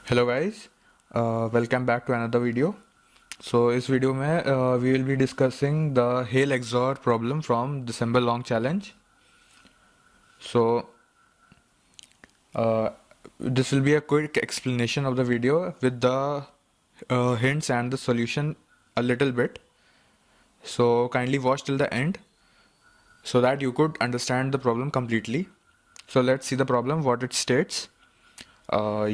Hello guys, welcome back to another video. इस वीडियो में we will be discussing the hell xor problem from December long challenge. So this will be a quick explanation of the video with the hints and the solution a little bit. So kindly watch till the end so that you could understand the problem completely. So let's see the problem, what it states.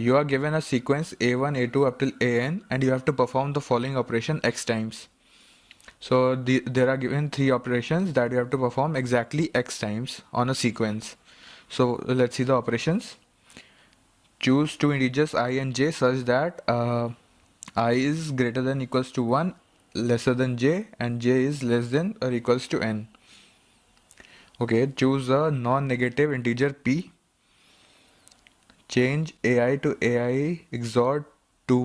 You are given a sequence a1, a2 up till an, and you have to perform the following operation x times. So there are given three operations that you have to perform exactly x times on a sequence. So let's see the operations. Choose two integers I and j such that I is greater than equals to 1, lesser than j, and j is less than or equals to n. Okay, choose a non-negative integer p. Change ai to ai XOR 2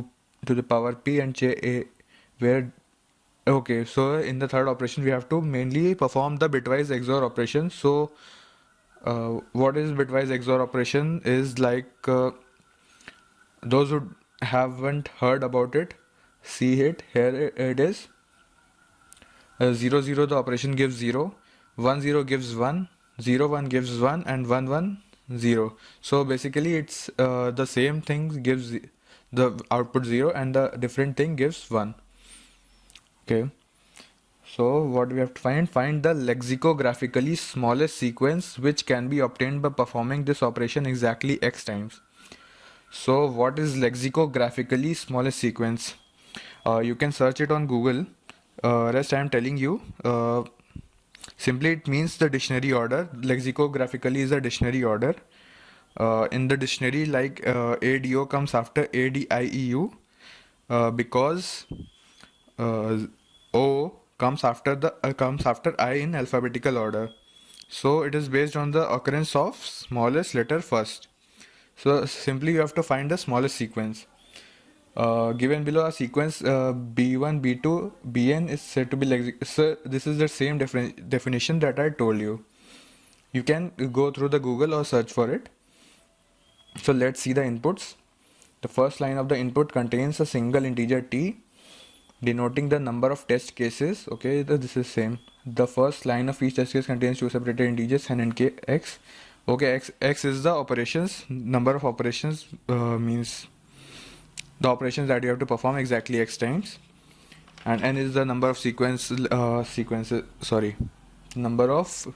to the power p and j a, where okay, so in the third operation we have to mainly perform the bitwise XOR operation. So what is bitwise XOR operation is like, those who haven't heard about it, see it here. It is 0 0, the operation gives 0, 1 0 gives 1, 0 1 gives 1, and 1 1 0. So basically it's the same thing gives the output 0 and the different thing gives 1. Okay. So what we have to find the lexicographically smallest sequence which can be obtained by performing this operation exactly x times. So what is lexicographically smallest sequence? You can search it on Google. Rest I am telling you. Simply it means the dictionary order. Lexicographically is a dictionary order. In the dictionary, like ADO comes after ADIEU, because O comes after I in alphabetical order. So it is based on the occurrence of smallest letter first. So simply you have to find the smallest sequence. Given below a sequence B1, B2, Bn is said to be so this is the same definition that I told you. You can go through the Google or search for it. So let's see the inputs. The first line of the input contains a single integer t denoting the number of test cases. Okay, this is same. The first line of each test case contains two separated integers n and k x. Okay, x is the operations, number of operations, means the operations that you have to perform exactly x times, and n is the number of sequences, sorry, number of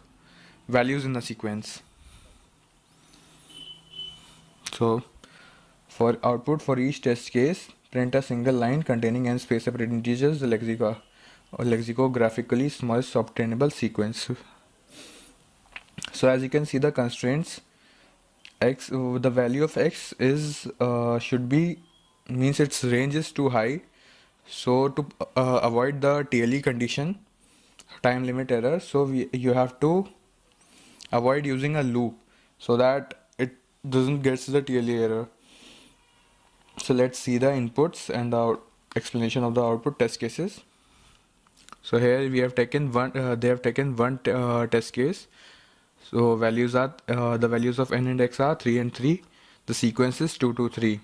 values in the sequence. So for output for each test case, print a single line containing n space separated integers, the lexicographically smallest obtainable sequence. So as you can see the constraints, x, the value of x is should be, means its range is too high. So to avoid the TLE condition, time limit error, so you have to avoid using a loop so that it doesn't get the TLE error. So let's see the inputs and the explanation of the output test cases. So here we have taken one, they have taken one test case. So values are, the values of n and x are 3 and 3. The sequence is 2 2 3.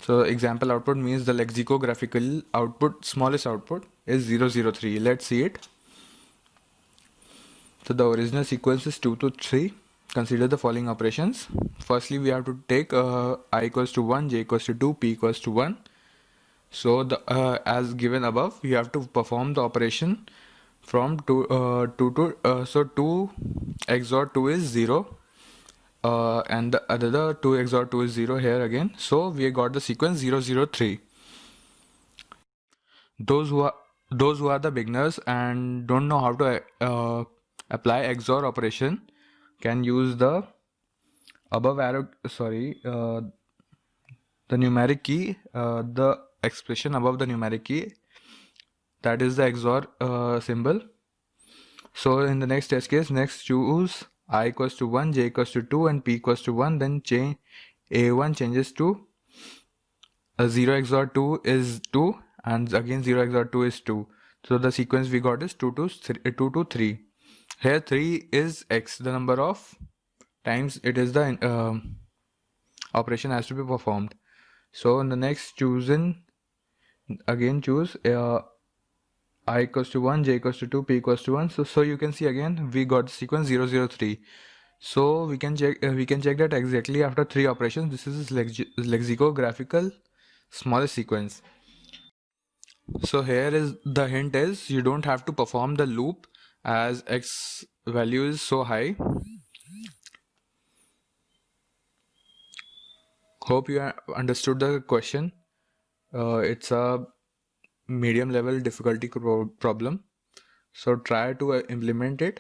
So example output means the lexicographical output, smallest output is 0 0 3. Let's see it. So the original sequence is 2 to 3. Consider the following operations. Firstly, we have to take I equals to 1, j equals to 2, p equals to 1. So the as given above, you have to perform the operation from 2 to so 2 XOR 2 is 0, and the other 2 XOR 2 is 0 here again. So we got the sequence 0 0 3. Those who are the beginners and don't know how to apply XOR operation can use the above arrow, sorry, the numeric key, the expression above the numeric key, that is the XOR symbol. So in the next test case, next choose I equals to 1, j equals to 2, and p equals to 1. Then change a1 changes to 0 XOR 2 is 2, and again 0 XOR 2 is 2. So the sequence we got is 2 to 3. Here 3 is x, the number of times it is the operation has to be performed. So in the next chosen, again choose I equals to 1, j equals to 2, p equals to 1. So you can see again we got the sequence 0, 0, 3. So we can check that exactly after 3 operations. This is lexicographical smallest sequence. So here is the hint is you don't have to perform the loop as x value is so high. Hope you understood the question. It's a medium level difficulty problem. So try to implement it.